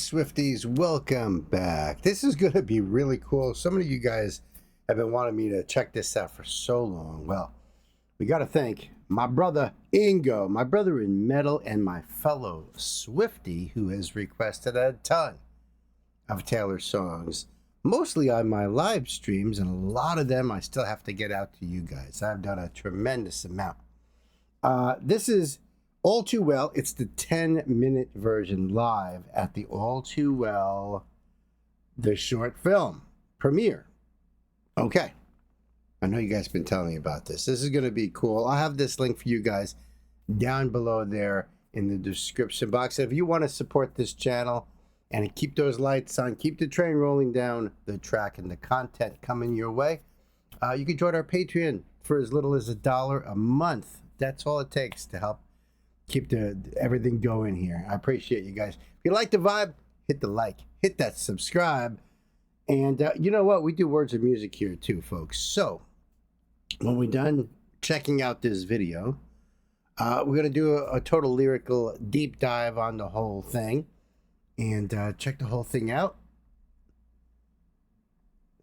Swifties, welcome back. This is going to be really cool. So many of you guys have been wanting me to check this out for so long. Well, we got to thank my brother Ingo, my brother in metal, and my fellow Swiftie, who has requested a ton of Taylor songs, mostly on my live streams, and a lot of them I still have to get out to you guys. I've done a tremendous amount. This is All Too Well. It's the 10-minute version live at the All Too Well, the short film premiere. Okay. I know you guys have been telling me about this. This is going to be cool. I'll have this link for you guys down below there in the description box. If you want to support this channel and keep those lights on, keep the train rolling down the track and the content coming your way, you can join our Patreon for as little as $1 a month. That's all it takes to help keep everything going here. I appreciate you guys. If you like the vibe, hit the like, hit that subscribe. And you know what? We do words of music here too, folks. So when we're done checking out this video, we're going to do a total lyrical deep dive on the whole thing and check the whole thing out.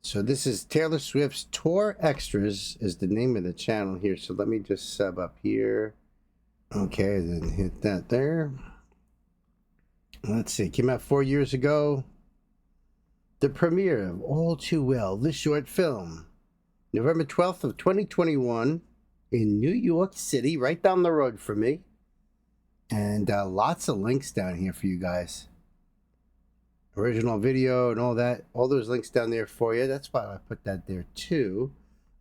So this is Taylor Swift's Tour Extras is the name of the channel here. So let me just sub up here. Okay, then hit that there. Let's see, it came out 4 years ago. The premiere of All Too Well, the short film, November 12th of 2021 in New York City, right down the road from me. And lots of links down here for you guys. Original video and all that, all those links down there for you. That's why I put that there too.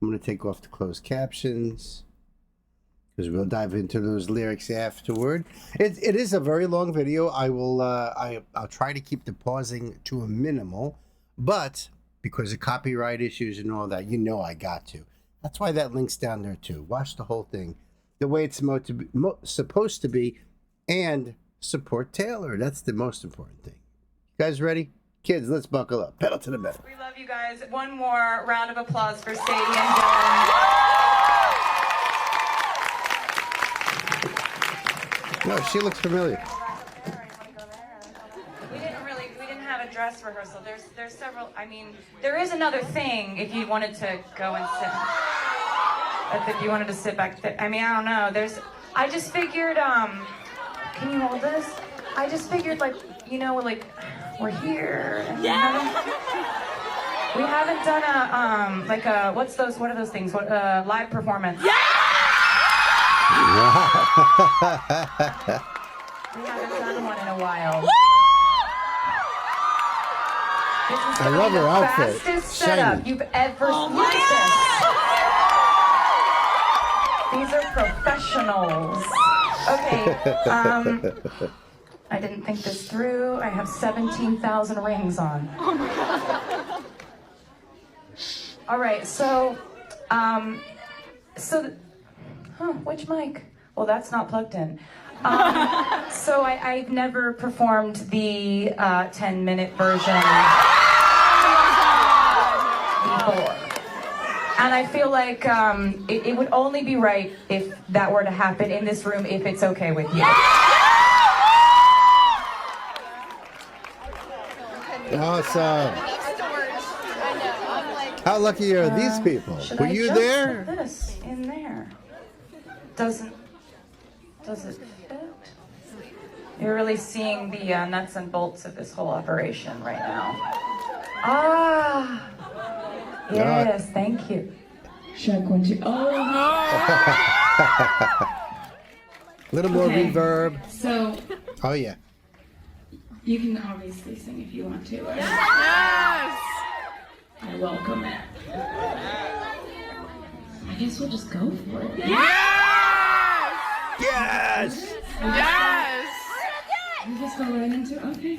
I'm going to take off the closed captions because we'll dive into those lyrics afterward. It is a very long video. I'll try to keep the pausing to a minimal, but because of copyright issues and all that, you know I got to. That's why that link's down there too. Watch the whole thing the way it's supposed to be and support Taylor. That's the most important thing. Guys ready? Kids, let's buckle up. Pedal to the metal. We love you guys. One more round of applause for Sadie and Dylan. No, she looks familiar. We didn't have a dress rehearsal. There's several. I mean, there is another thing if you wanted to go and sit. If you wanted to sit back there. I mean, I don't know. I just figured. Can you hold this? I just figured, like, you know, like. We're here. And we haven't done a what are those things? Live performance. Yeah! We haven't done one in a while. This is I love her outfit. Fastest setup you've ever seen. These are professionals. Okay. I didn't think this through. I have 17,000 rings on. Oh my God. All right, so, which mic? Well, that's not plugged in. So I've never performed the 10-minute version before. And I feel like it would only be right if that were to happen in this room, if it's okay with you. Awesome. How lucky are these people? Were you there? Put this in there. Does it fit? You're really seeing the nuts and bolts of this whole operation right now. Ah, yes, thank you. Check 1, 2. Oh A little more reverb. So. Oh yeah. You can obviously sing if you want to. Yes! I welcome it. I guess we'll just go for it. Yes! Yes! Yes! You just go right into it? Okay.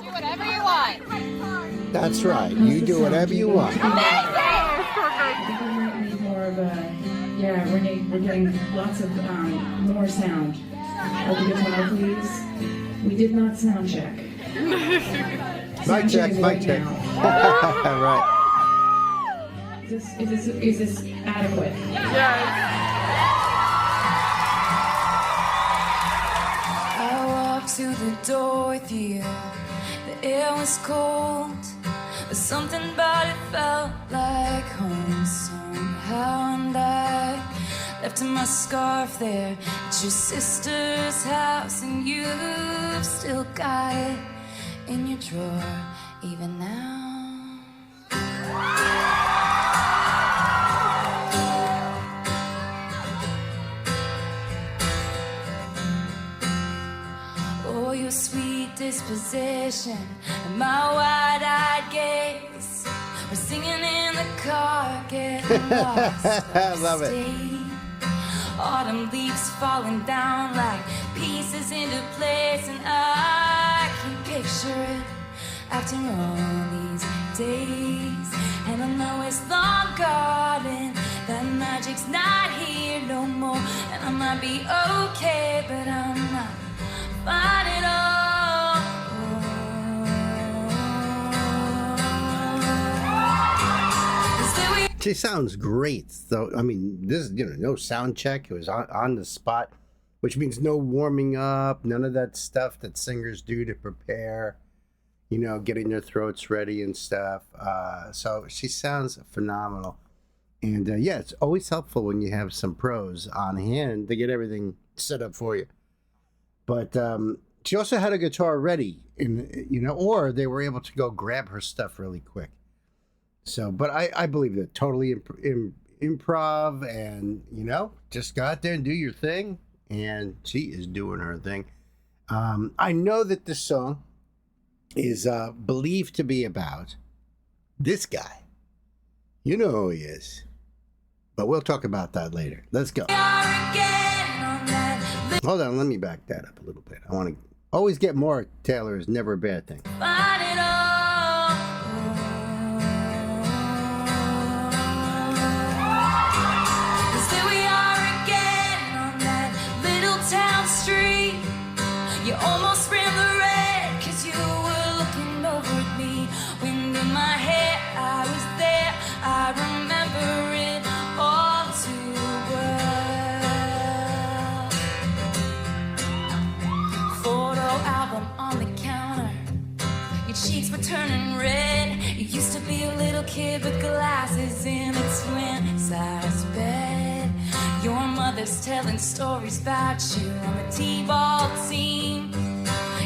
Do whatever you want. That's right. You do whatever you want. I think we're going to need more of a... Yeah, we're getting lots of more sound. At the guitar, please. We did not sound check. Mic check, mic check. Right. Is this adequate? Yes. I walked to the door with you. The air was cold, but something about it felt like home somehow. And I left my scarf there at your sister's house, and you've still got it in your drawer even now. Oh, your sweet disposition and my wide-eyed gaze were singing in the car, getting lost. I love it. Autumn leaves falling down like pieces into place, and I can picture it after all these days. And I know it's long gone and that magic's not here no more. And I might be okay, but I'm not fine at all. She sounds great. So, I mean, this is, no sound check. It was on the spot, which means no warming up, none of that stuff that singers do to prepare, getting their throats ready and stuff. So she sounds phenomenal. And yeah, it's always helpful when you have some pros on hand to get everything set up for you. But she also had a guitar ready, or they were able to go grab her stuff really quick. So, but I believe that totally improv, and just go out there and do your thing. And she is doing her thing. I know that this song is believed to be about this guy. You know who he is, but we'll talk about that later. Let's go. Hold on, let me back that up a little bit. I want to always get more. Taylor is never a bad thing. You almost ran the red, 'cause you were looking over at me. Wind in my hair, I was there, I remember it all too well. Photo album on the counter, your cheeks were turning red. You used to be a little kid with glasses in a twin-size bed. Your mother's telling stories about you on the T-ball team.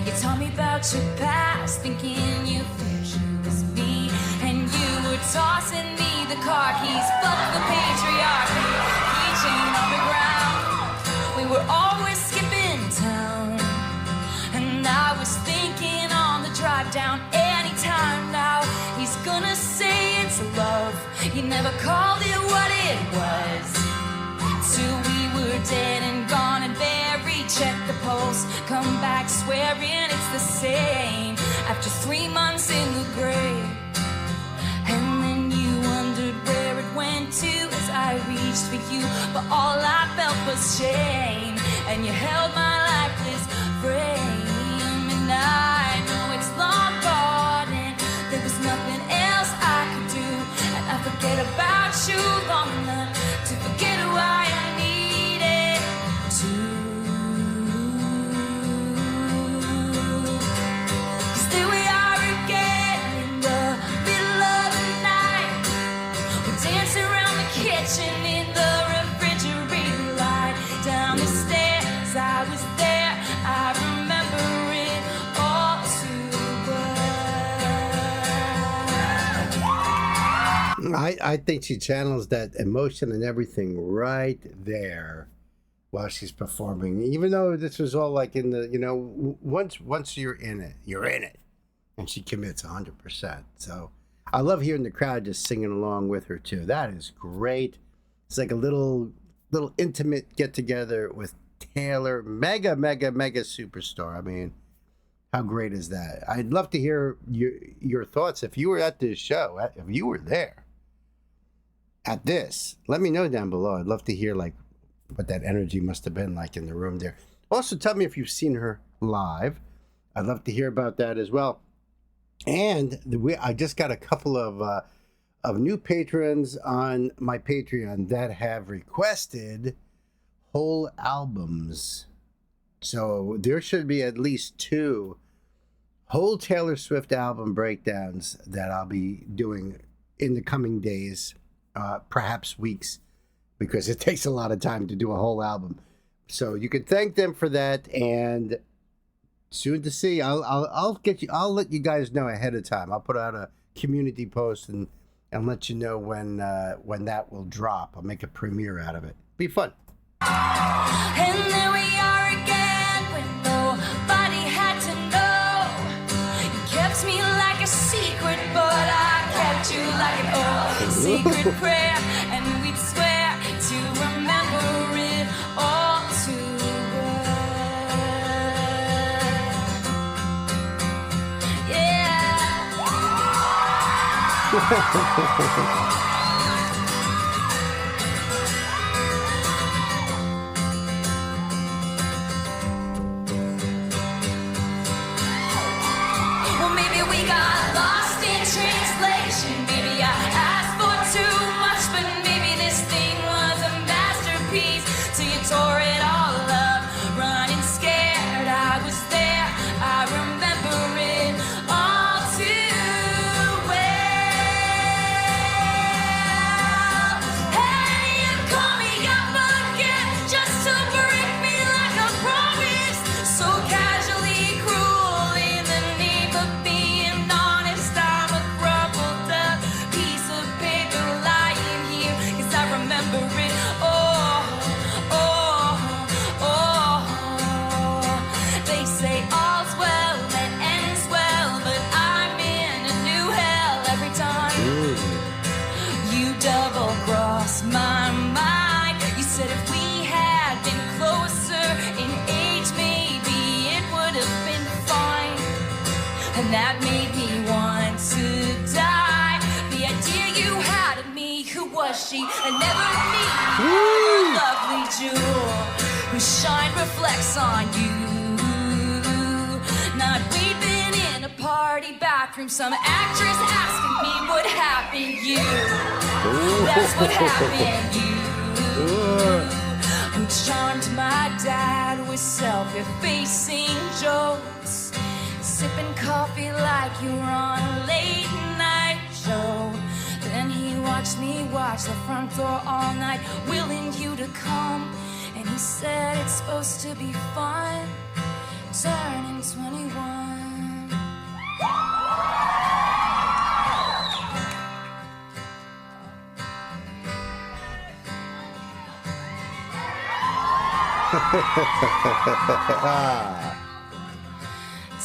You told me about your past, thinking you feared she was me. And you were tossing me the car keys, fuck the patriarchy, keychain on the ground. We were always skipping town, and I was thinking on the drive down, anytime now he's gonna say it's love. You never called it what it was. Till we were dead and gone and buried. Check the pulse, come back swearing it's the same. After 3 months in the grave, and then you wondered where it went to as I reached for you, but all I felt was shame. And you held my lifeless frame, and I know it's long gone and there was nothing else I could do. And I forget about you long enough to forget who I needed to. 'Cause there we are again in the middle of the night. We're dancing around the kitchen in the refrigerator light. Down the stairs, I was there, I remember it all too well. I think she channels that emotion and everything right there while she's performing. Even though this was all like in the, once you're in it, you're in it. And she commits 100%. So I love hearing the crowd just singing along with her too. That is great. It's like a little intimate get together with Taylor, mega superstar. I mean, how great is that? I'd love to hear your thoughts if you were at this show, if you were there at this. Let me know down below. I'd love to hear like what that energy must have been like in the room there. Also, tell me if you've seen her live. I'd love to hear about that as well. And I just got a couple of new patrons on my Patreon that have requested whole albums So there should be at least 2 whole Taylor Swift album breakdowns that I'll be doing in the coming days, perhaps weeks, because it takes a lot of time to do a whole album. So you can thank them for that, and soon to see. I'll let you guys know ahead of time. I'll put out a community post and let you know when that will drop. I'll make a premiere out of it. Be fun. And there we are again when nobody had to know. You kept me like a secret, but I kept you like an old secret prayer. And we'd swear to remember it all too well. Yeah. Well, maybe we got lost in translation. Maybe I asked for too much, but maybe this thing was a masterpiece. Till you tore it all up, running scared. I was there, I remember it all too well. Hey, you call me up again just to break me like a promise. So casually cruel in the name of being honest. I'm a crumpled up piece of paper lying here, 'cause I remember it. Oh, oh, oh. They say all's well that ends well, but I'm in a new hell every time. You double cross my mind. You said if we had been closer in age, maybe it would have been fine. And that made me want to die. The idea you had of me, who was she? I never meet a lovely jewel whose shine reflects on you. Not weeping in a party bathroom, some actress asking me what happened you. That's what happened you. Who charmed my dad with self-effacing jokes, sipping coffee like you were on a late night show. Then he watched me watch the front door all night, willing you to come. And he said it's supposed to be fun, turning 21.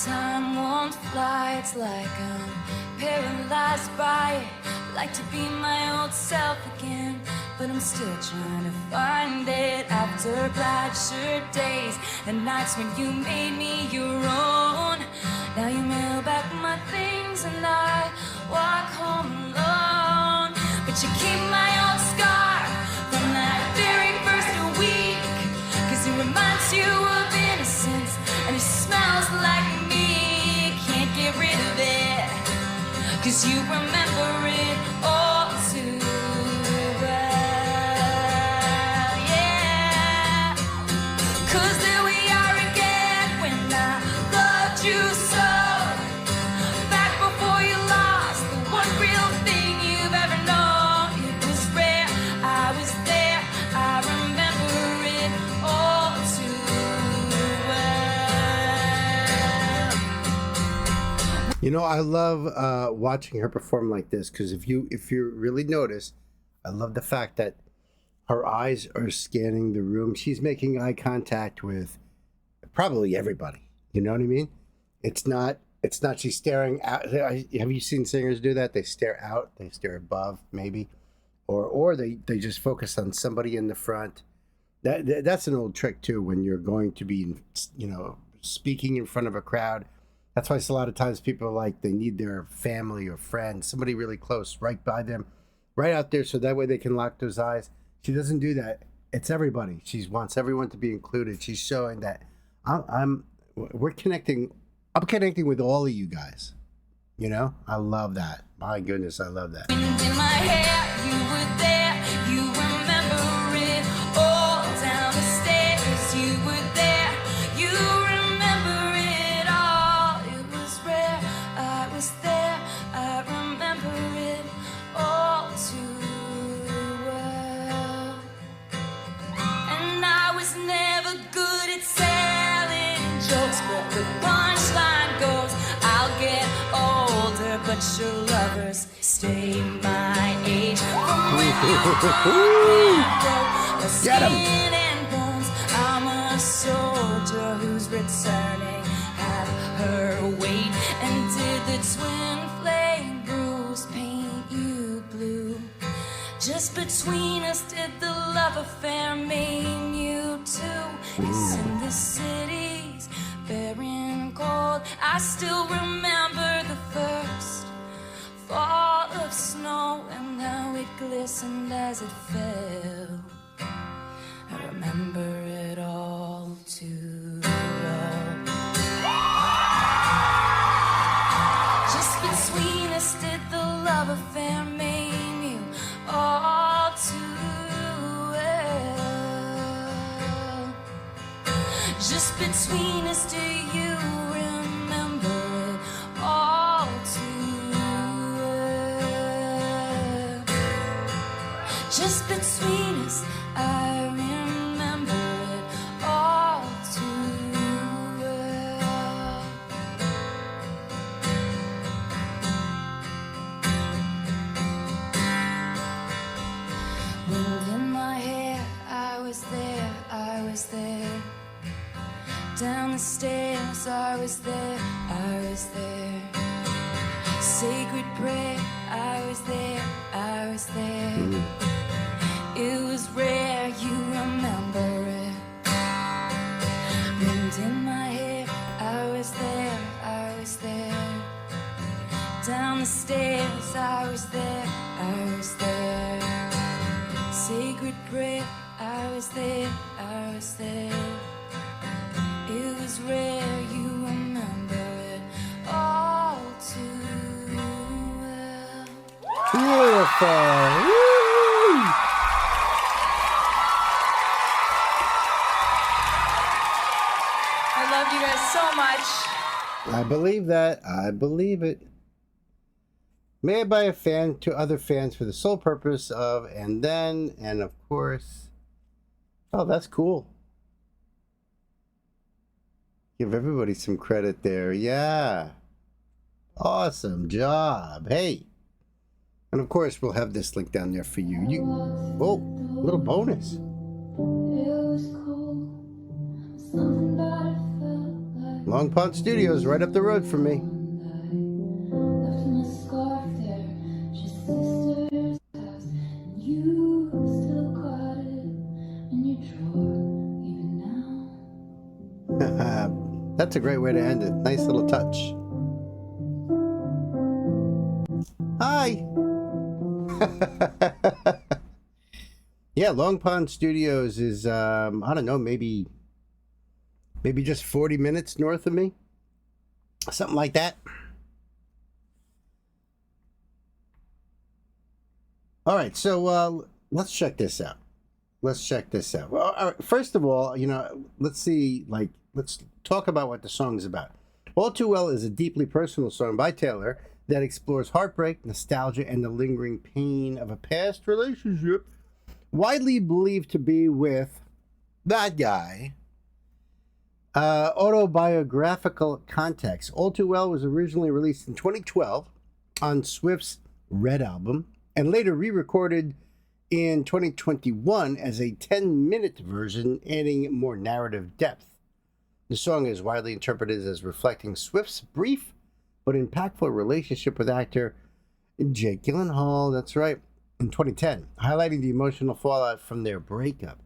Time won't fly, it's like I'm paralyzed by it. Like to be my old self again, but I'm still trying to find it. After plaid shirt days and nights when you made me your own, now you mail back my things and I walk home alone. But you keep my old scar from that very first week, 'cause it reminds you of innocence and it smells like me. Can't get rid of it, 'cause you remember it all too well, yeah. 'Cause there we are again when I loved you so. Back before you lost the one real thing you've ever known. It was rare, I was there, I remember it all too well. You know, I love watching her perform like this, because if you really notice, I love the fact that her eyes are scanning the room. She's making eye contact with probably everybody. You know what I mean? It's not she's staring out. Have you seen singers do that? They stare out, they stare above, maybe, or they just focus on somebody in the front. That's an old trick too when you're going to be, you know, speaking in front of a crowd. That's why it's a lot of times people like they need their family or friends, somebody really close right by them, right out there, so that way they can lock those eyes. She doesn't do that. It's everybody. She wants everyone to be included. She's showing that we're connecting. I'm connecting with all of you guys. You know, I love that. My goodness, I love that. In my hair, you were there, you remember it all. Down the stairs, you were there, you but your lovers stay my age. From when a Get 'em. skin and bones, I'm a soldier who's returning half her weight. And did the twin flame bruise paint you blue? Just between us, did the love affair mean you too? Yes, in the cities barren cold, I still remember the first fall of snow and how it glistened as it fell. I remember it all too well. Just between us, did the love affair mean you all too well? Just between us, do you remember it all too well? Just between us, I remember it all too well. Wind in my hair, I was there, I was there. Down the stairs, I was there, I was there. Sacred prayer, I was there, I was there. It was rare, you remember it. Wind in my hair, I was there, I was there. Down the stairs, I was there, I was there. Sacred prayer, I was there, I was there. It was rare, you remember it all too well. Beautiful. Woo! I love you guys so much. I believe that. I believe it. Made by a fan to other fans for the sole purpose of, and then, and of course. Oh, that's cool. Give everybody some credit there. Yeah. Awesome job. Hey. And of course, we'll have this link down there for you. Oh, little bonus. Long Pond Studios, right up the road from me. That's a great way to end it. Nice little touch. Hi. Yeah, Long Pond Studios is I don't know, maybe just 40 minutes north of me. Something like that. All right, so let's check this out. Well, all right, first of all, let's talk about what the song is about. All Too Well is a deeply personal song by Taylor that explores heartbreak, nostalgia, and the lingering pain of a past relationship, widely believed to be with that guy. Autobiographical context. All Too Well was originally released in 2012 on Swift's Red album and later re-recorded in 2021 as a 10-minute version, adding more narrative depth. The song is widely interpreted as reflecting Swift's brief but impactful relationship with actor Jake Gyllenhaal, that's right, in 2010, highlighting the emotional fallout from their breakup.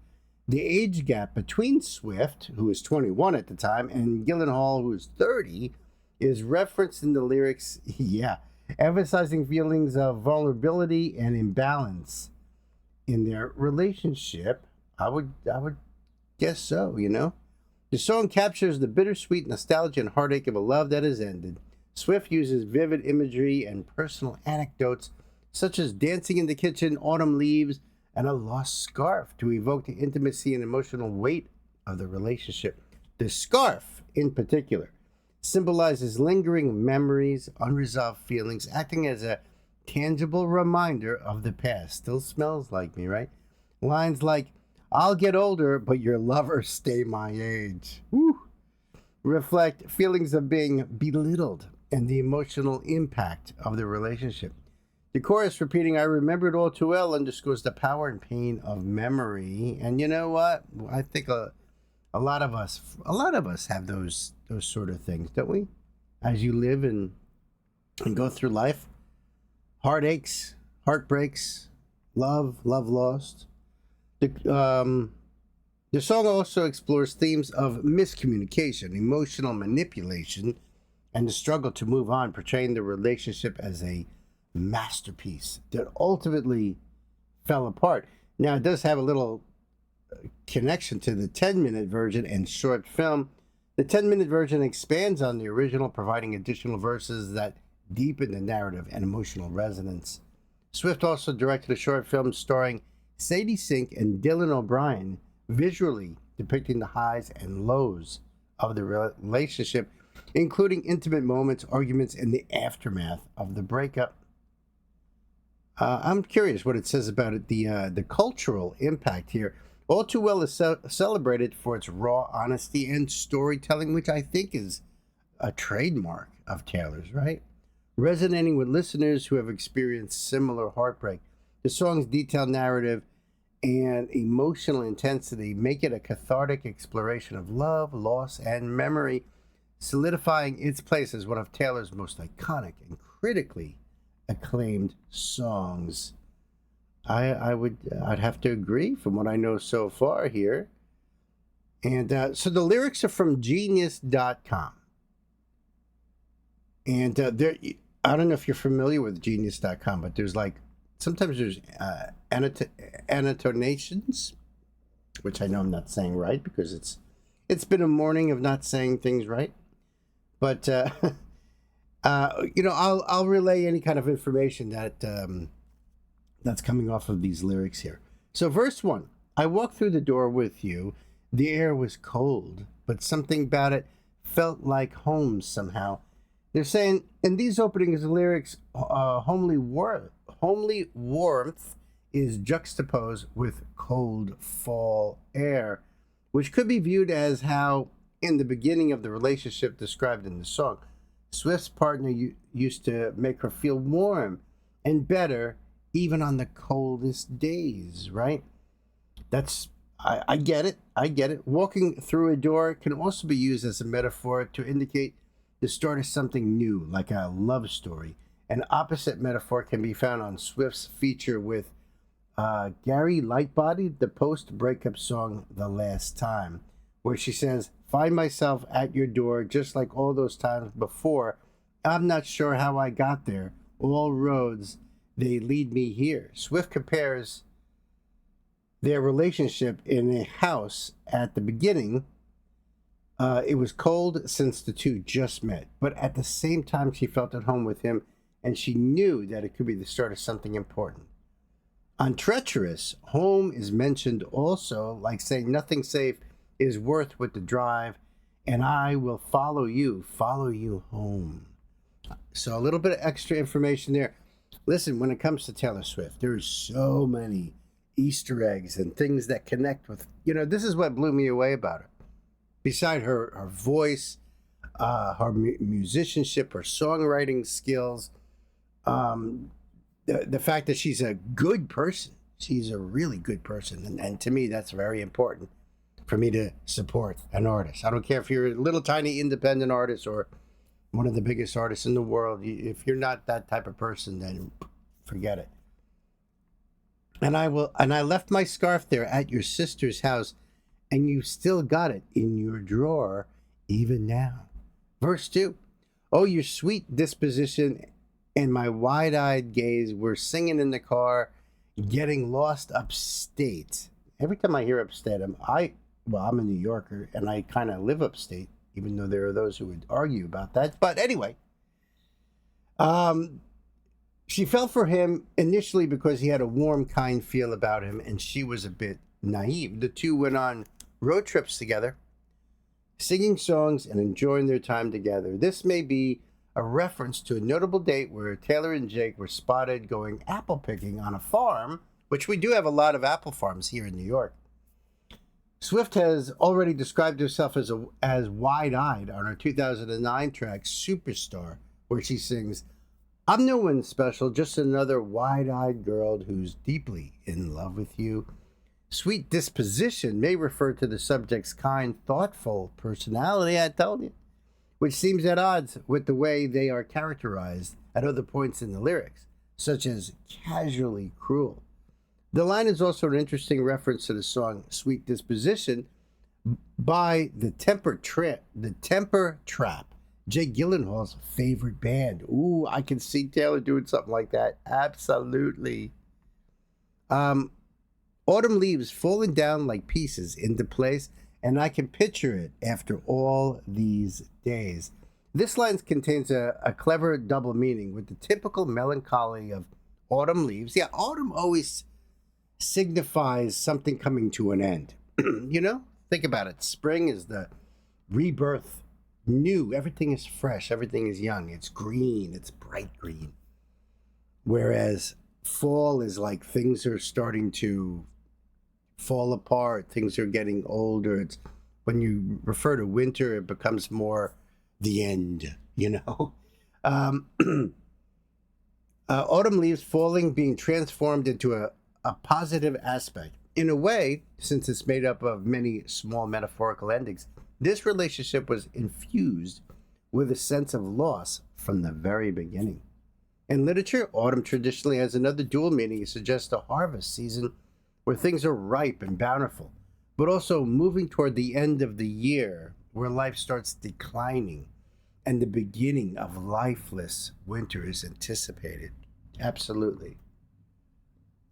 The age gap between Swift, who was 21 at the time, and Gyllenhaal, who was 30, is referenced in the lyrics, emphasizing feelings of vulnerability and imbalance in their relationship. I would guess so, The song captures the bittersweet nostalgia and heartache of a love that has ended. Swift uses vivid imagery and personal anecdotes, such as dancing in the kitchen, autumn leaves, and a lost scarf to evoke the intimacy and emotional weight of the relationship. The scarf, in particular, symbolizes lingering memories, unresolved feelings, acting as a tangible reminder of the past. Still smells like me, right? Lines like, "I'll get older, but your lovers stay my age," reflect feelings of being belittled and the emotional impact of the relationship. The chorus repeating, I remember it all too well, underscores the power and pain of memory. And you know what? I think a lot of us have those sort of things, don't we? As you live and go through life, heartaches, heartbreaks, love lost. The song also explores themes of miscommunication, emotional manipulation, and the struggle to move on, portraying the relationship as a masterpiece that ultimately fell apart. Now, it does have a little connection to the 10-minute version and short film. The 10-minute version expands on the original, providing additional verses that deepen the narrative and emotional resonance. Swift also directed a short film starring Sadie Sink and Dylan O'Brien, visually depicting the highs and lows of the relationship, including intimate moments, arguments, and the aftermath of the breakup. I'm curious what it says about it, the cultural impact here. All Too Well is celebrated for its raw honesty and storytelling, which I think is a trademark of Taylor's, right? Resonating with listeners who have experienced similar heartbreak. The song's detailed narrative and emotional intensity make it a cathartic exploration of love, loss, and memory, solidifying its place as one of Taylor's most iconic and critically acclaimed songs. I'd have to agree from what I know so far here. And so the lyrics are from Genius.com. And there, I don't know if you're familiar with Genius.com, but there's sometimes there's annotations, which I know I'm not saying right because it's been a morning of not saying things right. But I'll relay any kind of information that's coming off of these lyrics here. So verse 1, I walked through the door with you. The air was cold, but something about it felt like home somehow. They're saying in these openings lyrics, homely warmth is juxtaposed with cold fall air, which could be viewed as how, in the beginning of the relationship described in the song, Swift's partner used to make her feel warm and better even on the coldest days, right? I get it. Walking through a door can also be used as a metaphor to indicate the start of something new, like a love story. An opposite metaphor can be found on Swift's feature with Gary Lightbody, the post-breakup song The Last Time, where she says, find myself at your door just like all those times before. I'm not sure how I got there. All roads, they lead me here. Swift compares their relationship in a house at the beginning. It was cold since the two just met, but at the same time she felt at home with him, and she knew that it could be the start of something important. On Treacherous, home is mentioned also, like saying nothing safe is worth with the drive, and I will follow you home. So a little bit of extra information there. Listen, when it comes to Taylor Swift, there's so many Easter eggs and things that connect with, this is what blew me away about her. Beside her voice, her musicianship, her songwriting skills, the fact that she's a good person. She's a really good person. And to me, that's very important for me to support an artist. I don't care if you're a little tiny independent artist or one of the biggest artists in the world. If you're not that type of person, then forget it. And I left my scarf there at your sister's house, and you still got it in your drawer even now. Verse 2. Oh, your sweet disposition and my wide-eyed gaze were singing in the car, getting lost upstate. Every time I hear upstate, I'm a New Yorker, and I kind of live upstate, even though there are those who would argue about that. But anyway, she fell for him initially because he had a warm, kind feel about him, and she was a bit naive. The two went on road trips together, singing songs and enjoying their time together. This may be a reference to a notable date where Taylor and Jake were spotted going apple picking on a farm, which we do have a lot of apple farms here in New York. Swift has already described herself as wide-eyed on her 2009 track Superstar, where she sings, I'm no one special, just another wide-eyed girl who's deeply in love with you. Sweet disposition may refer to the subject's kind, thoughtful personality, I told you, which seems at odds with the way they are characterized at other points in the lyrics, such as casually cruel. The line is also an interesting reference to the song Sweet Disposition by the Temper Trap, Jake Gyllenhaal's favorite band. Ooh, I can see Taylor doing something like that. Absolutely. Autumn leaves falling down like pieces into place, and I can picture it after all these days. This line contains a clever double meaning with the typical melancholy of autumn leaves. Yeah, autumn always signifies something coming to an end. You know, think about it. Spring is the rebirth, new. Everything is fresh. Everything is young. It's green. It's bright green. Whereas fall is like things are starting to fall apart. Things are getting older. It's when you refer to winter, it becomes more the end, you know. Autumn leaves falling, being transformed into a positive aspect. In a way, since it's made up of many small metaphorical endings, this relationship was infused with a sense of loss from the very beginning. In literature, autumn traditionally has another dual meaning. It suggests a harvest season where things are ripe and bountiful, but also moving toward the end of the year where life starts declining and the beginning of lifeless winter is anticipated. Absolutely.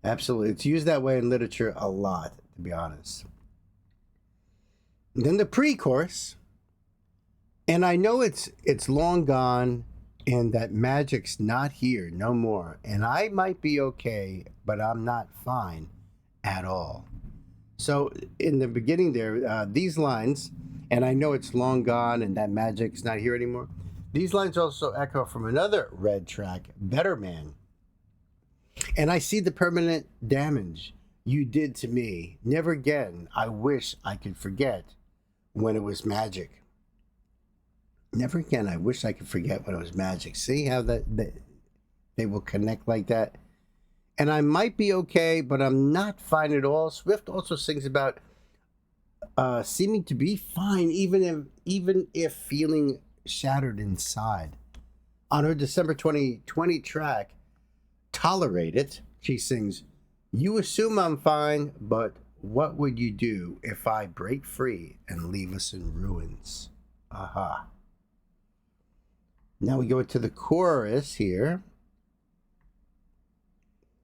Absolutely. It's used that way in literature a lot, to be honest. And then the pre-chorus, and I know it's long gone and that magic's not here no more, and I might be okay, but I'm not fine at all. So in the beginning there, these lines, and I know it's long gone and that magic's not here anymore, these lines also echo from another Red track, Better Man. And I see the permanent damage you did to me. Never again, I wish I could forget when it was magic. Never again, I wish I could forget when it was magic. See how that they will connect like that? And I might be okay, but I'm not fine at all. Swift also sings about seeming to be fine, even if feeling shattered inside. On her December 2020 track, Tolerate It, she sings, you assume I'm fine, but what would you do if I break free and leave us in ruins? Aha. Now we go to the chorus here.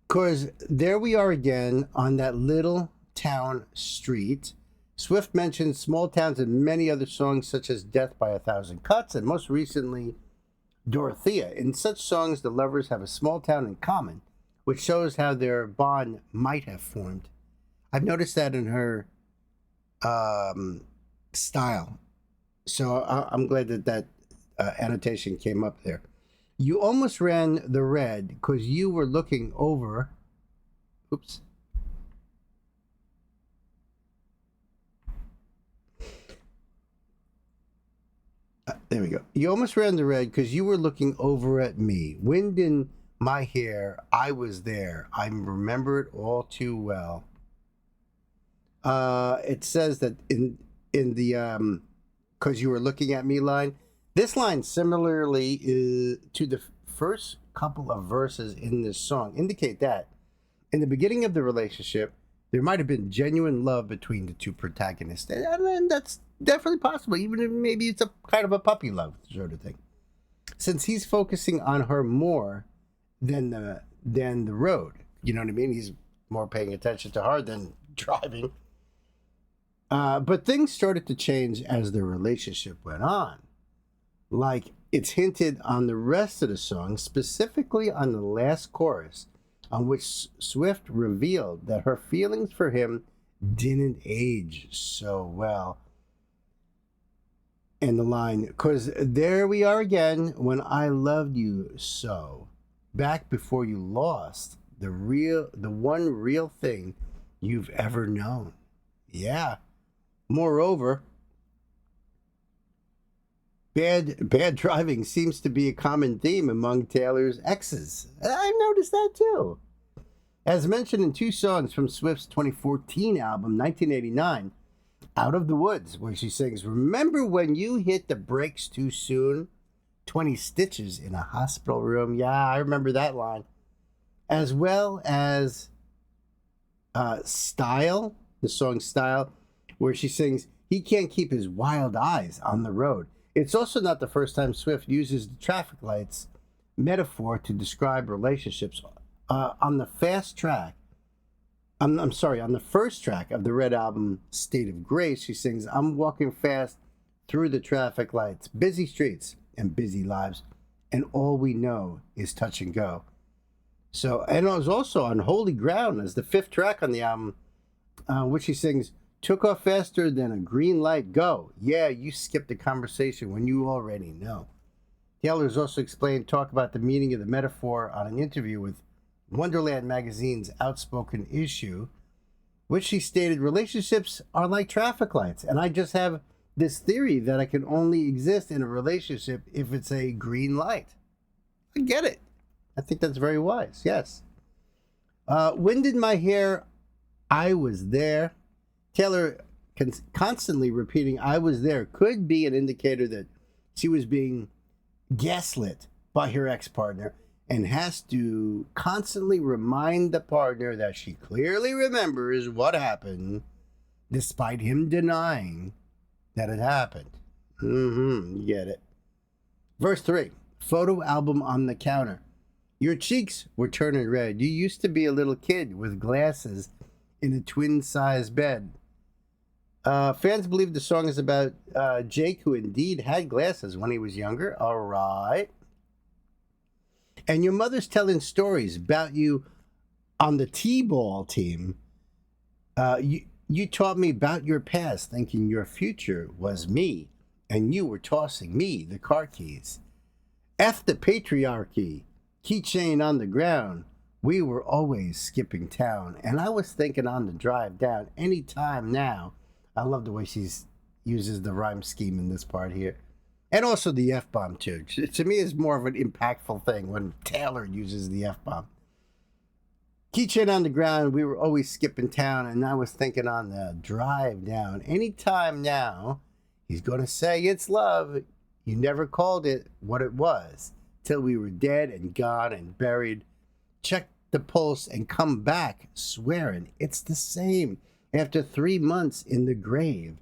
Because there we are again on that little town street. Swift mentions small towns in many other songs, such as Death by a Thousand Cuts, and most recently, Dorothea. In such songs, the lovers have a small town in common, which shows how their bond might have formed. I've noticed that in her style. So I'm glad that annotation came up there. You almost ran the red because you were looking over. Oops. There we go. You almost ran the red because you were looking over at me. Wind in my hair. I was there. I remember it all too well. It says that in the because you were looking at me line. This line similarly is to the first couple of verses in this song indicate that in the beginning of the relationship, there might have been genuine love between the two protagonists. And that's definitely possible, even if maybe it's a kind of a puppy love sort of thing. Since he's focusing on her more than the road. You know what I mean? He's more paying attention to her than driving. But things started to change as the relationship went on. Like it's hinted on the rest of the song, specifically on the last chorus, on which Swift revealed that her feelings for him didn't age so well. And the line, because there we are again, when I loved you so, back before you lost the one real thing you've ever known. Yeah. Moreover, Bad driving seems to be a common theme among Taylor's exes. I've noticed that too. As mentioned in two songs from Swift's 2014 album, 1989, Out of the Woods, where she sings, "Remember when you hit the brakes too soon? 20 stitches in a hospital room." Yeah, I remember that line. As well as Style, the song Style, where she sings, "He can't keep his wild eyes on the road." It's also not the first time Swift uses the traffic lights metaphor to describe relationships. On the fast track, I'm sorry, on the first track of the Red album, State of Grace, she sings, "I'm walking fast through the traffic lights, busy streets and busy lives, and all we know is touch and go." So, and it was also on Holy Ground as the fifth track on the album, which she sings, "Took off faster than a green light, go. Yeah, you skipped the conversation when you already know." Taylor's also talk about the meaning of the metaphor on an interview with Wonderland magazine's Outspoken issue, which she stated, "Relationships are like traffic lights, and I just have this theory that I can only exist in a relationship if it's a green light." I get it. I think that's very wise, yes. Winded my hair, I was there. Taylor constantly repeating "I was there" could be an indicator that she was being gaslit by her ex-partner and has to constantly remind the partner that she clearly remembers what happened, despite him denying that it happened. You get it. Verse 3, photo album on the counter. "Your cheeks were turning red. You used to be a little kid with glasses in a twin-sized bed." Fans believe the song is about Jake, who indeed had glasses when he was younger. All right. "And your mother's telling stories about you on the T-ball team. You taught me about your past, thinking your future was me, and you were tossing me the car keys. F the patriarchy, keychain on the ground. We were always skipping town, and I was thinking on the drive down any time now." I love the way she uses the rhyme scheme in this part here. And also the F-bomb, too. To me, it's more of an impactful thing when Taylor uses the F-bomb. "Keychain on the ground, we were always skipping town, and I was thinking on the drive down. Anytime now, he's going to say it's love. You never called it what it was, till we were dead and gone and buried. Check the pulse and come back, swearing it's the same after 3 months in the grave.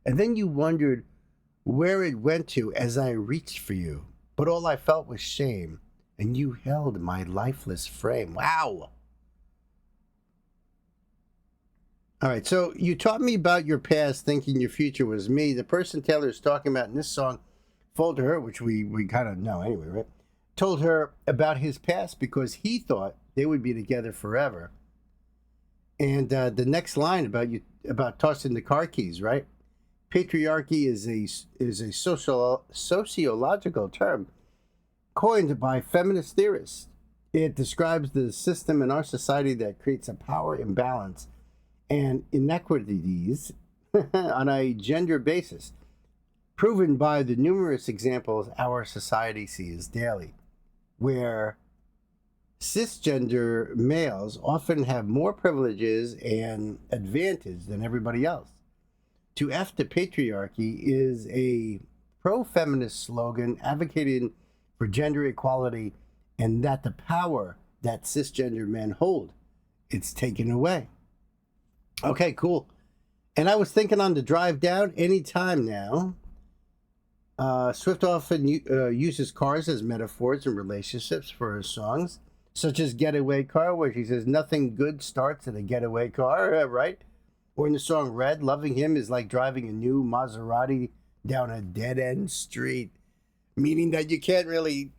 And then you wondered where it went to as I reached for you. But all I felt was shame, and you held my lifeless frame." Wow. All right, so "You taught me about your past, thinking your future was me." The person Taylor is talking about in this song told her, which we kind of know anyway, right? Told her about his past because he thought they would be together forever. And the next line about tossing the car keys, right? Patriarchy is a sociological term coined by feminist theorists. It describes the system in our society that creates a power imbalance and inequities on a gender basis, proven by the numerous examples our society sees daily, where cisgender males often have more privileges and advantage than everybody else. To F the patriarchy is a pro-feminist slogan advocating for gender equality and that the power that cisgender men hold, it's taken away. Okay, cool. "And I was thinking on the drive down any time now." Swift often uses cars as metaphors in relationships for her songs, such as Getaway Car, where she says nothing good starts in a getaway car, right? Or in the song Red, loving him is like driving a new Maserati down a dead-end street, meaning that you can't really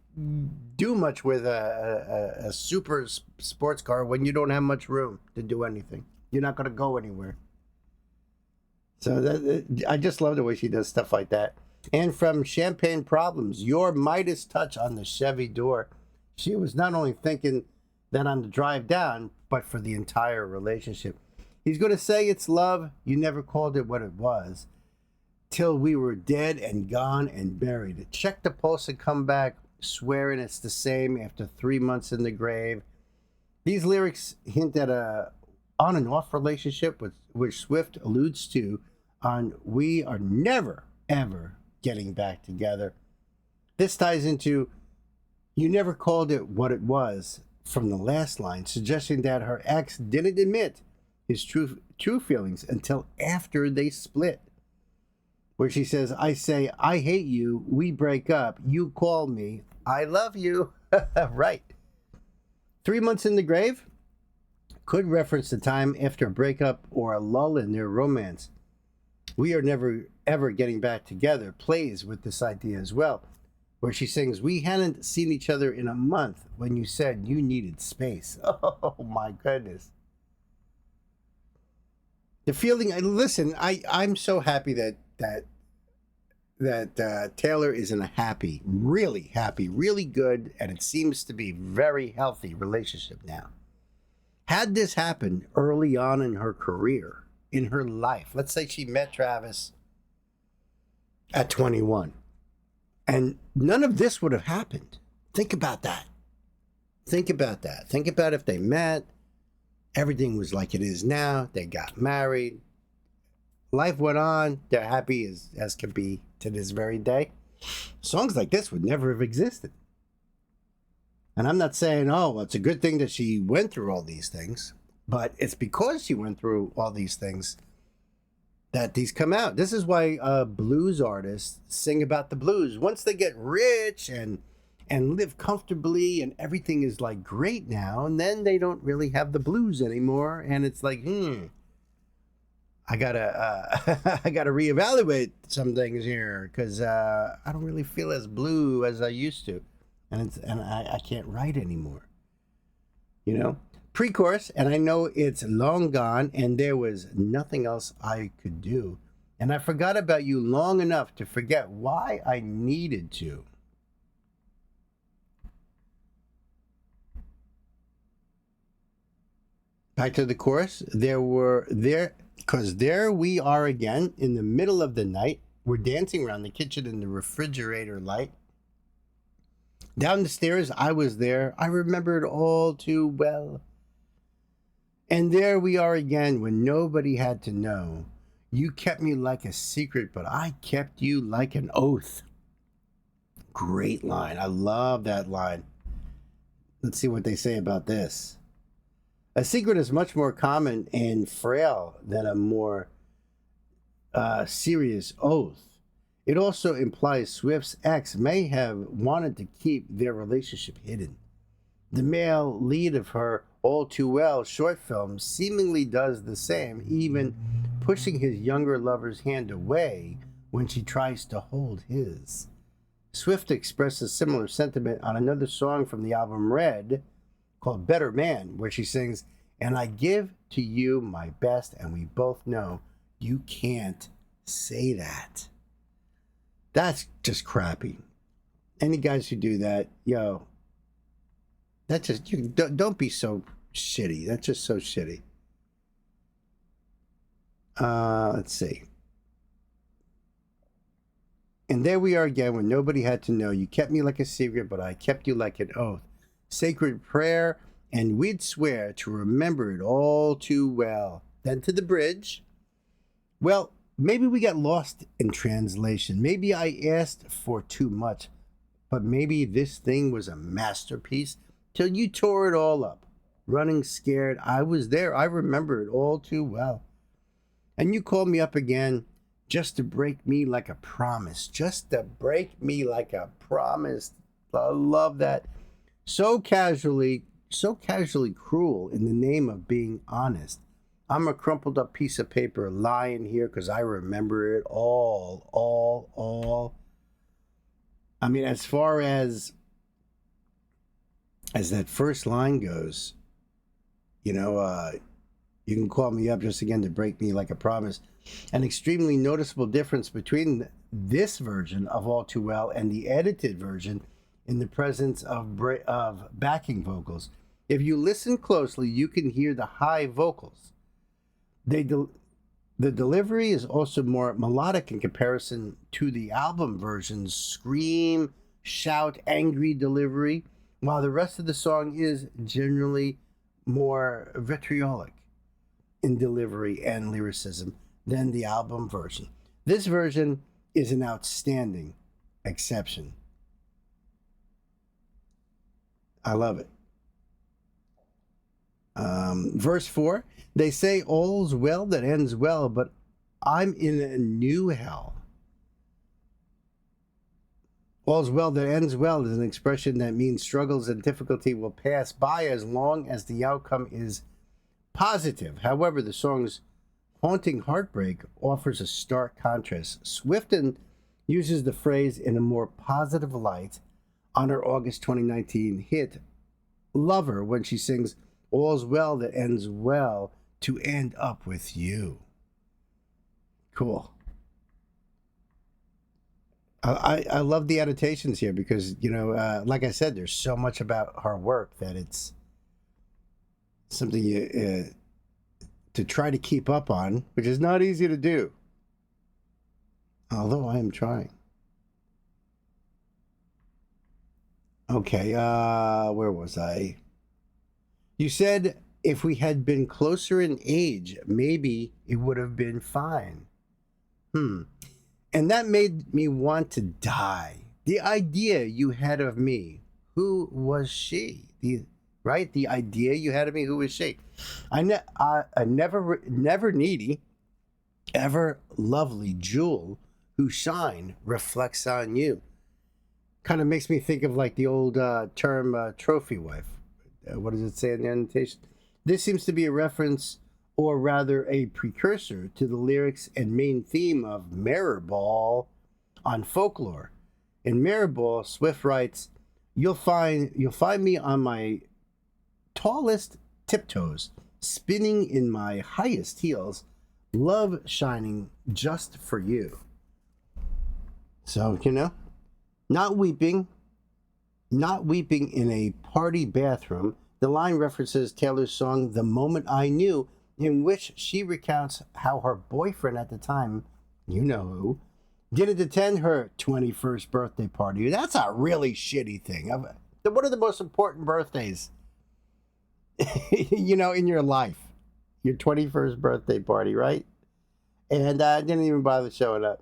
do much with a super sports car when you don't have much room to do anything. You're not going to go anywhere. So I just love the way she does stuff like that. And from Champagne Problems, your Midas touch on the Chevy door. She was not only thinking that on the drive down, but for the entire relationship. He's going to say it's love. You never called it what it was. till we were dead and gone and buried. Check the pulse and come back, swearing it's the same after 3 months in the grave. These lyrics hint at a on and off relationship, which Swift alludes to on "We are never, ever getting back together." This ties into "You never called it what it was" from the last line, suggesting that her ex didn't admit his true feelings until after they split. Where she says, "I say, I hate you, we break up, you call me, I love you." Right. 3 months in the grave could reference the time after a breakup or a lull in their romance. "We are never ever getting back together" plays with this idea as well, where she sings, "We hadn't seen each other in a month when you said you needed space." Oh my goodness. The feeling, listen, I'm so happy that Taylor is in a happy, really good, and it seems to be very healthy relationship now. Had this happened early on in her career, in her life, let's say she met Travis at 21, and none of this would have happened. Think about that. Think about that. Think about if they met, everything was like it is now, they got married, life went on, they're happy as can be to this very day. Songs like this would never have existed. And I'm not saying, oh, well, it's a good thing that she went through all these things, but it's because she went through all these things that these come out. This is why blues artists sing about the blues. Once they get rich and live comfortably and everything is like great now, and then they don't really have the blues anymore, and it's like, I gotta reevaluate some things here, because I don't really feel as blue as I used to, and I can't write anymore. You know, pre-chorus, and I know it's long gone, and there was nothing else I could do, and I forgot about you long enough to forget why I needed to. Back to the chorus. Because there we are again in the middle of the night. We're dancing around the kitchen in the refrigerator light. Down the stairs, I was there. I remember it all too well. And there we are again when nobody had to know. You kept me like a secret, but I kept you like an oath. Great line. I love that line. Let's see what they say about this. A secret is much more common and frail than a more serious oath. It also implies Swift's ex may have wanted to keep their relationship hidden. The male lead of her All Too Well short film seemingly does the same, even pushing his younger lover's hand away when she tries to hold his. Swift expresses similar sentiment on another song from the album Red, called Better Man, where she sings, "And I give to you my best, and we both know you can't say that." That's just crappy. Any guys who do that, yo, that's just, don't be so shitty. That's just so shitty. Let's see. And there we are again when nobody had to know. You kept me like a secret, but I kept you like an oath. Sacred prayer, and we'd swear to remember it all too well. Then to the bridge. Well, maybe we got lost in translation. Maybe I asked for too much, but maybe this thing was a masterpiece till you tore it all up. Running scared, I was there. I remember it all too well. And you called me up again just to break me like a promise. Just to break me like a promise. I love that. So casually cruel in the name of being honest. I'm a crumpled up piece of paper lying here because I remember it all. I mean, as far as that first line goes, you know, you can call me up just again to break me like a promise. An extremely noticeable difference between this version of All Too Well and the edited version in the presence of backing vocals. If you listen closely, you can hear the high vocals. They The delivery is also more melodic in comparison to the album version's scream, shout, angry delivery, while the rest of the song is generally more vitriolic in delivery and lyricism than the album version. This version is an outstanding exception. I love it. Verse 4, they say all's well that ends well, but I'm in a new hell. All's well that ends well is an expression that means struggles and difficulty will pass by as long as the outcome is positive. However, the song's haunting heartbreak offers a stark contrast. Swifton uses the phrase in a more positive light on her August 2019 hit Lover when she sings all's well that ends well to end up with you. Cool. I love the annotations here because, like I said, there's so much about her work that it's something you to try to keep up on, which is not easy to do. Although I am trying. Okay, where was I? You said if we had been closer in age, maybe it would have been fine. And that made me want to die. The idea you had of me, who was she? The idea you had of me, who was she? I never needy, ever lovely jewel whose shine reflects on you. Kind of makes me think of like the old term trophy wife. What does it say in the annotation? This seems to be a reference, or rather a precursor, to the lyrics and main theme of Mirrorball on Folklore. In Mirrorball, Swift writes, You'll find me on my tallest tiptoes, spinning in my highest heels, love shining just for you. So, not weeping in a party bathroom. The line references Taylor's song The Moment I Knew, in which she recounts how her boyfriend at the time, you know who, didn't attend her 21st birthday party. That's a really shitty thing. One of the most important birthdays, in your life. Your 21st birthday party, right? And I didn't even bother showing up.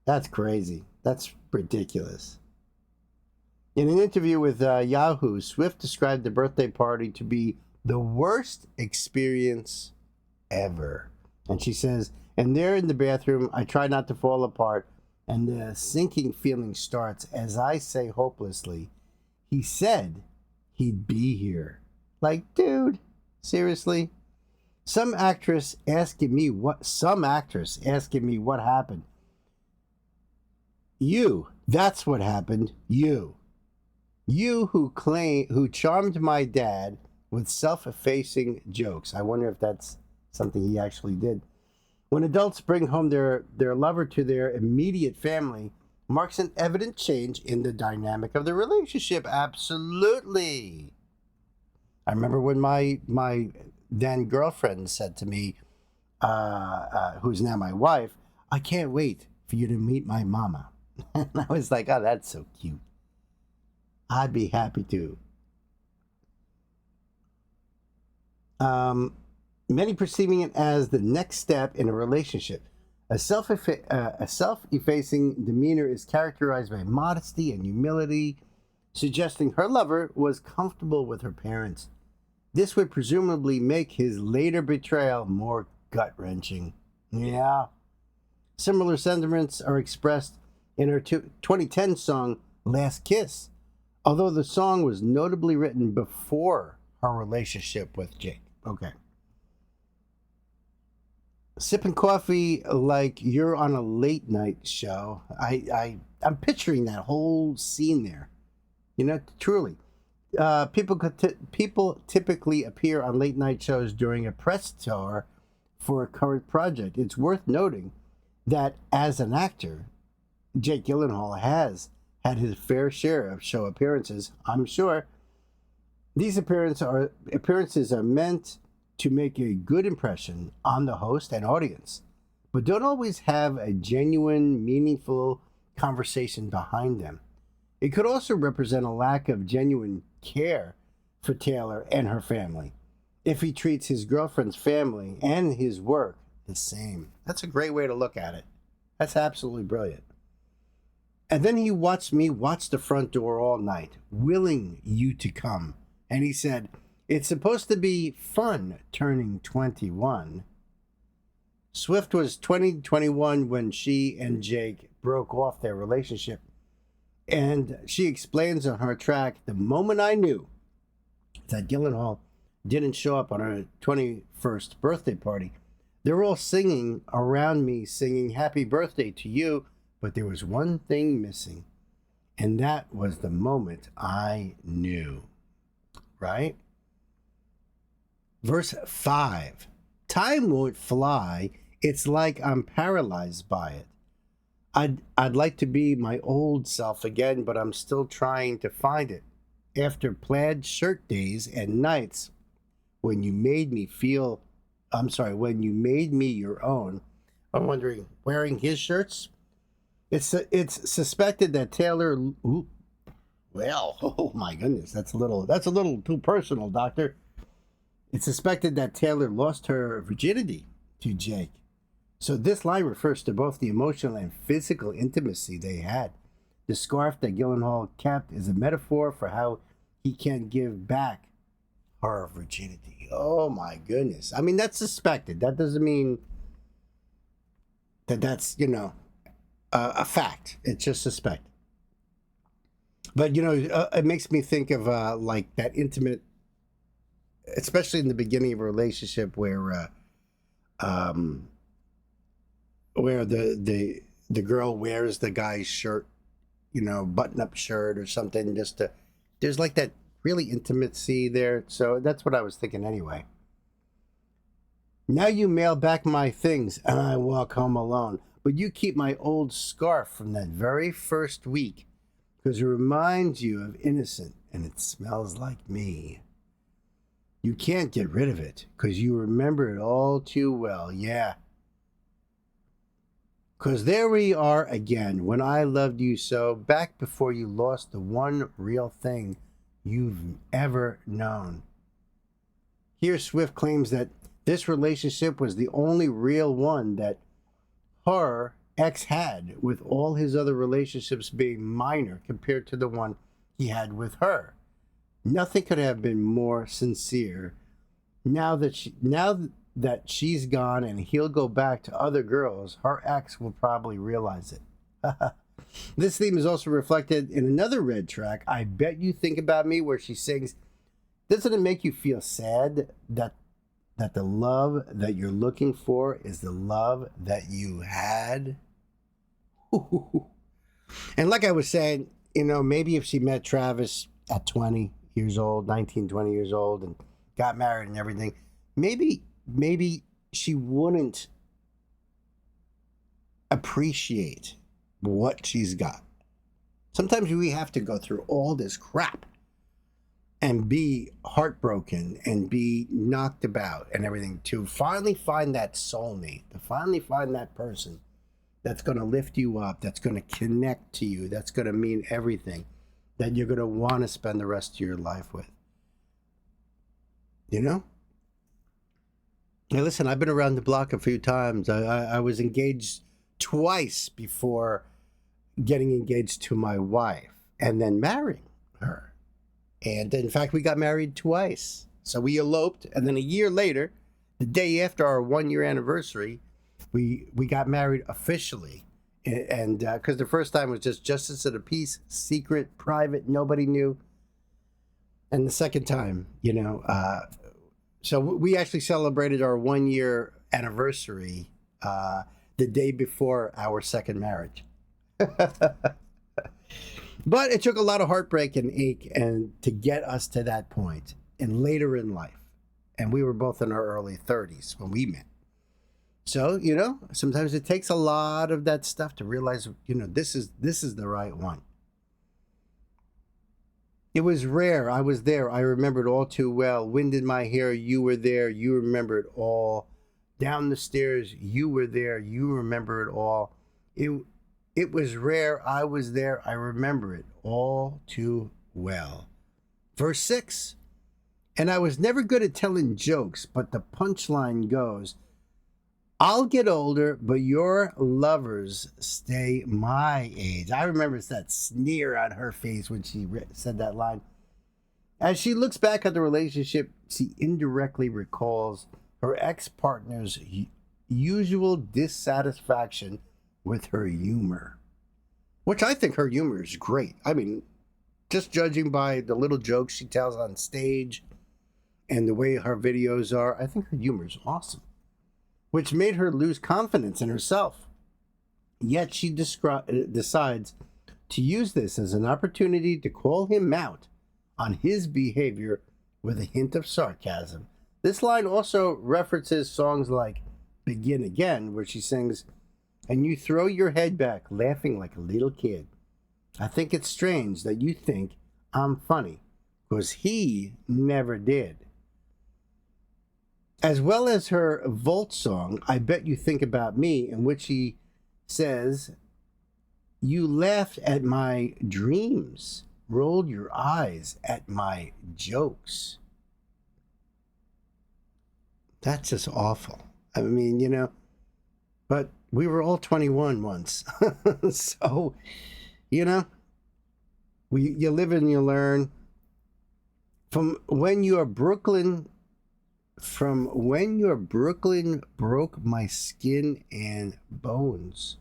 That's crazy. That's ridiculous. In an interview with Yahoo, Swift described the birthday party to be the worst experience ever. And she says, and there in the bathroom, I try not to fall apart, and the sinking feeling starts as I say hopelessly, he said he'd be here. Like, dude, seriously? Some actress asking me what happened. You, that's what happened. You who charmed my dad with self-effacing jokes. I wonder if that's something he actually did. When adults bring home their lover to their immediate family, marks an evident change in the dynamic of the relationship. Absolutely. I remember when my then girlfriend said to me, who's now my wife, I can't wait for you to meet my mama. And I was like, oh, that's so cute. I'd be happy to. Many perceiving it as the next step in a relationship. A self-effacing demeanor is characterized by modesty and humility, suggesting her lover was comfortable with her parents. This would presumably make his later betrayal more gut-wrenching. Yeah. Similar sentiments are expressed in her 2010 song, Last Kiss, although the song was notably written before her relationship with Jake. Okay. Sipping coffee like you're on a late night show. I'm picturing that whole scene there. Truly. People typically appear on late night shows during a press tour for a current project. It's worth noting that as an actor, Jake Gyllenhaal has had his fair share of show appearances, I'm sure. These appearances are meant to make a good impression on the host and audience, but don't always have a genuine, meaningful conversation behind them. It could also represent a lack of genuine care for Taylor and her family if he treats his girlfriend's family and his work the same. That's a great way to look at it. That's absolutely brilliant. And then he watched me watch the front door all night, willing you to come. And he said, it's supposed to be fun turning 21. Swift was 21 when she and Jake broke off their relationship. And she explains on her track, the moment I knew that Gyllenhaal didn't show up on her 21st birthday party, they were all singing around me, singing happy birthday to you, but there was one thing missing, and that was the moment I knew. Right? Verse 5. Time won't fly. It's like I'm paralyzed by it. I'd like to be my old self again, but I'm still trying to find it. After plaid shirt days and nights when you made me your own. I'm wondering, wearing his shirts? It's suspected that Taylor, oh my goodness, that's a little too personal, Doctor. It's suspected that Taylor lost her virginity to Jake. So this line refers to both the emotional and physical intimacy they had. The scarf that Gyllenhaal kept is a metaphor for how he can give back her virginity. Oh my goodness. I mean, that's suspected. That doesn't mean that's, a fact. It's just suspect. But, it makes me think of like that intimate, especially in the beginning of a relationship where the girl wears the guy's shirt, button-up shirt or something, there's like that really intimacy there. So that's what I was thinking anyway. Now you mail back my things and I walk home alone, but you keep my old scarf from that very first week because it reminds you of innocent and it smells like me. You can't get rid of it because you remember it all too well. Yeah. Because there we are again, when I loved you so, back before you lost the one real thing you've ever known. Here, Swift claims that this relationship was the only real one that her ex had, with all his other relationships being minor compared to the one he had with her. Nothing could have been more sincere. Now that she's gone and he'll go back to other girls, her ex will probably realize it. This theme is also reflected in another Red track, I Bet You Think About Me, where she sings, doesn't it make you feel sad that the love that you're looking for is the love that you had? And like I was saying, maybe if she met Travis at 20 years old, 19, 20 years old, and got married and everything, maybe she wouldn't appreciate what she's got. Sometimes we have to go through all this crap and be heartbroken and be knocked about and everything to finally find that soulmate, to finally find that person that's going to lift you up, that's going to connect to you, that's going to mean everything, that you're going to want to spend the rest of your life with. Hey, listen, I've been around the block a few times. I was engaged twice before getting engaged to my wife and then marrying her. And in fact, we got married twice. So we eloped, and then a year later, the day after our 1-year anniversary, we got married officially. And because the first time was just justice of the peace, secret, private, nobody knew. And the second time, so we actually celebrated our 1-year anniversary the day before our second marriage. But it took a lot of heartbreak and ache and to get us to that point and later in life. And we were both in our early 30s when we met. So, sometimes it takes a lot of that stuff to realize, this is the right one. It was rare. I was there. I remember it all too well. Wind in my hair. You were there. You remember it all. Down the stairs. You were there. You remember it all. It was rare. I was there. I remember it all too well. Verse 6. And I was never good at telling jokes, but the punchline goes, I'll get older, but your lovers stay my age. I remember it's that sneer on her face when she said that line. As she looks back at the relationship, she indirectly recalls her ex-partner's usual dissatisfaction with her humor, which I think her humor is great. I mean, just judging by the little jokes she tells on stage and the way her videos are, I think her humor is awesome, which made her lose confidence in herself. Yet she decides to use this as an opportunity to call him out on his behavior with a hint of sarcasm. This line also references songs like Begin Again, where she sings, and you throw your head back, laughing like a little kid. I think it's strange that you think I'm funny, because he never did. As well as her Volt song, I Bet You Think About Me, in which he says, you laughed at my dreams, rolled your eyes at my jokes. That's just awful. I mean, you know, but we were all 21 once. So, you know, you live and you learn. From when your Brooklyn broke my skin and bones.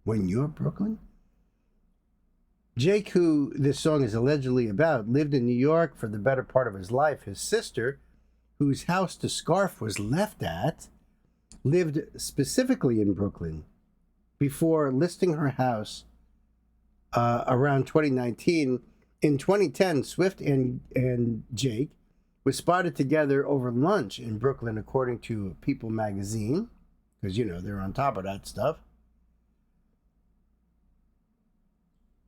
When you're Brooklyn? Jake, who this song is allegedly about, lived in New York for the better part of his life. His sister, whose house the scarf was left at, lived specifically in Brooklyn before listing her house around 2019. In 2010, Swift and Jake were spotted together over lunch in Brooklyn, according to People magazine, because, you know, they're on top of that stuff.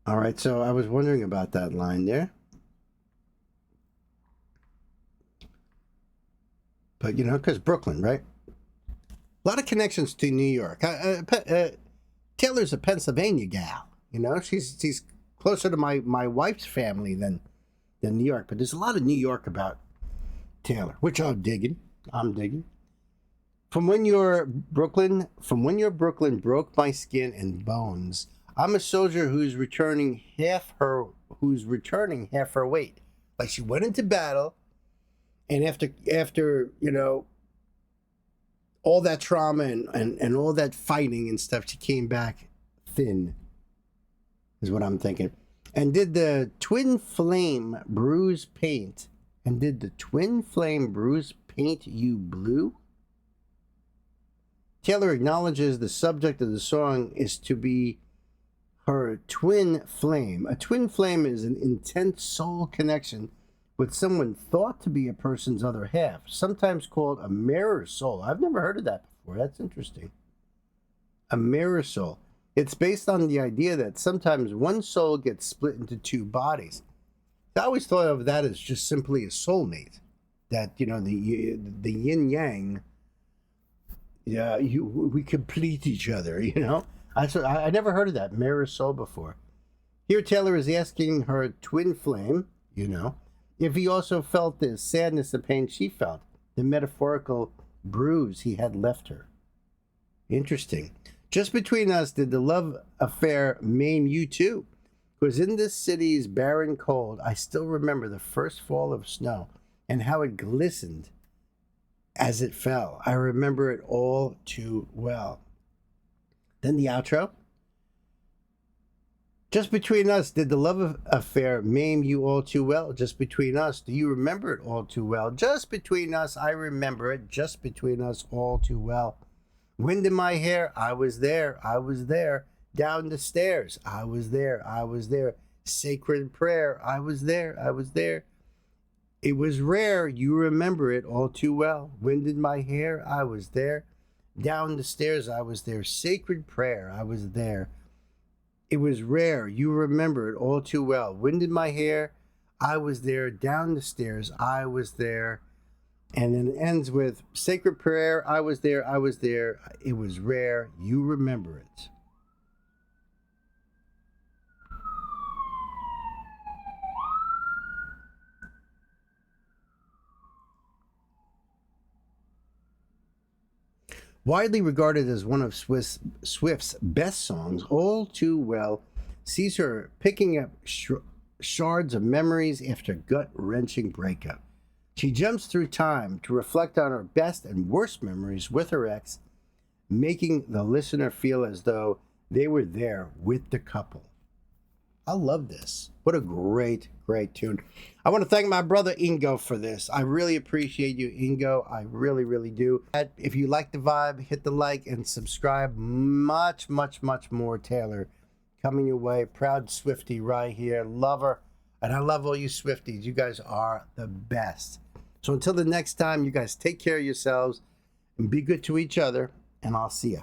All right, so I was wondering about that line there. But, you know, because Brooklyn, right? A lot of connections to New York. Taylor's a Pennsylvania gal, you know? She's closer to my wife's family than New York, but there's a lot of New York about Taylor, which I'm digging. From when your Brooklyn broke my skin and bones. I'm a soldier who's returning half her weight. Like, she went into battle, and after you know, all that trauma and all that fighting and stuff, she came back thin, is what I'm thinking. And did the twin flame bruise paint you blue? Taylor acknowledges the subject of the song is to be her twin flame. A twin flame is an intense soul connection with someone thought to be a person's other half, sometimes called a mirror soul. I've never heard of that before. That's interesting. A mirror soul. It's based on the idea that sometimes one soul gets split into two bodies. I always thought of that as just simply a soulmate. That, you know, the yin yang, yeah, we complete each other, you know? I never heard of that, mirror soul, before. Here Taylor is asking her twin flame, you know, if he also felt the sadness and pain she felt, the metaphorical bruise he had left her. Interesting. Just between us, did the love affair maim you too? Because in this city's barren cold, I still remember the first fall of snow and how it glistened as it fell. I remember it all too well. Then the outro. Just between us, did the love affair maim you all too well? Just between us, do you remember it all too well? Just between us, I remember it. Just between us, all too well. Wind in my hair, I was there. Down the stairs, I was there. Sacred prayer, I was there. It was rare, you remember it all too well. Wind in my hair, I was there. Down the stairs, I was there. Sacred prayer, I was there. It was rare, you remember it all too well. Wind in my hair, I was there. Down the stairs, I was there. And then it ends with sacred prayer. I was there. I was there. It was rare. You remember it. Widely regarded as one of Swift's best songs, All Too Well sees her picking up shards of memories after a gut-wrenching breakup. She jumps through time to reflect on her best and worst memories with her ex, making the listener feel as though they were there with the couple. I love this. What a great, great tune. I want to thank my brother Ingo for this. I really appreciate you, Ingo. I really, really do. If you like the vibe, hit the like and subscribe. Much, much, much more Taylor coming your way. Proud Swiftie right here. Love her. And I love all you Swifties. You guys are the best. So until the next time, you guys take care of yourselves and be good to each other. And I'll see ya.